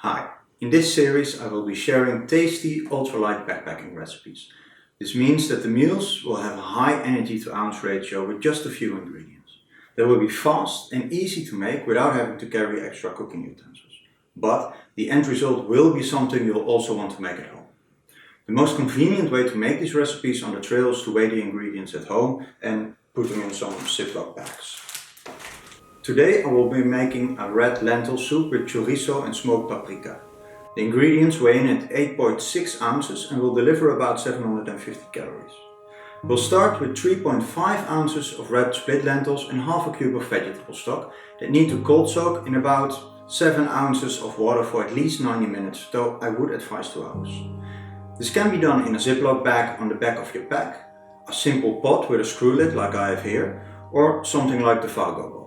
Hi, in this series I will be sharing tasty ultralight backpacking recipes. This means that the meals will have a high energy to ounce ratio with just a few ingredients. They will be fast and easy to make without having to carry extra cooking utensils. But the end result will be something you'll also want to make at home. The most convenient way to make these recipes on the trail is to weigh the ingredients at home and put them in some Ziploc bags. Today I will be making a red lentil soup with chorizo and smoked paprika. The ingredients weigh in at 8.6 ounces and will deliver about 750 calories. We'll start with 3.5 ounces of red split lentils and half a cube of vegetable stock that need to cold soak in about 7 ounces of water for at least 90 minutes, though I would advise 2 hours. This can be done in a Ziploc bag on the back of your pack, a simple pot with a screw lid like I have here, or something like the Vago pot.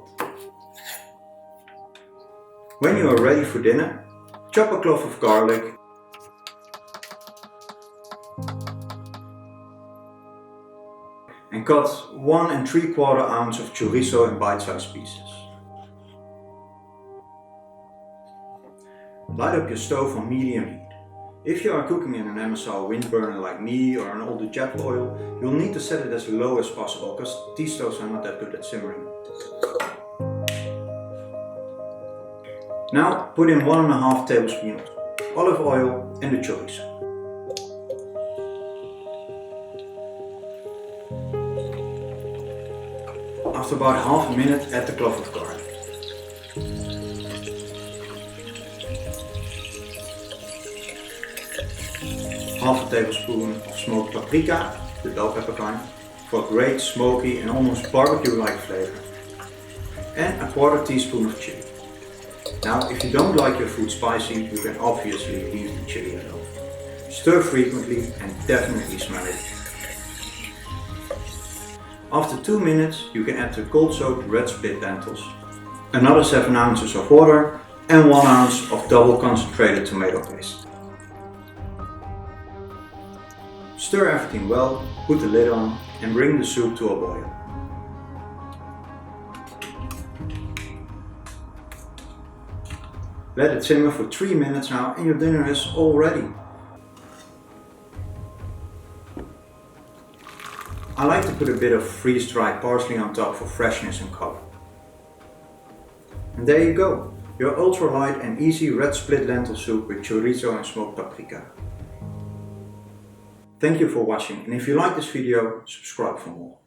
When you are ready for dinner, chop a clove of garlic and cut 1 3/4 ounce of chorizo in bite-sized pieces. Light up your stove on medium heat. If you are cooking in an MSR Windburner like me or an older jet oil, you'll need to set it as low as possible because these stoves are not that good at simmering. Now put in 1.5 tablespoons olive oil and the chorizo. After about half a minute, add the clove of garlic. Half a tablespoon of smoked paprika, the bell pepper kind, for a great smoky and almost barbecue-like flavor. And a 1/4 teaspoon of chili. Now, if you don't like your food spicy, you can obviously leave the chili alone. Stir frequently and definitely smell it. After 2 minutes, you can add the cold soaked red split lentils, another 7 ounces of water and 1 ounce of double concentrated tomato paste. Stir everything well, put the lid on and bring the soup to a boil. Let it simmer for 3 minutes now and your dinner is all ready. I like to put a bit of freeze-dried parsley on top for freshness and color. And there you go, your ultralight and easy red split lentil soup with chorizo and smoked paprika. Thank you for watching, and if you like this video, subscribe for more.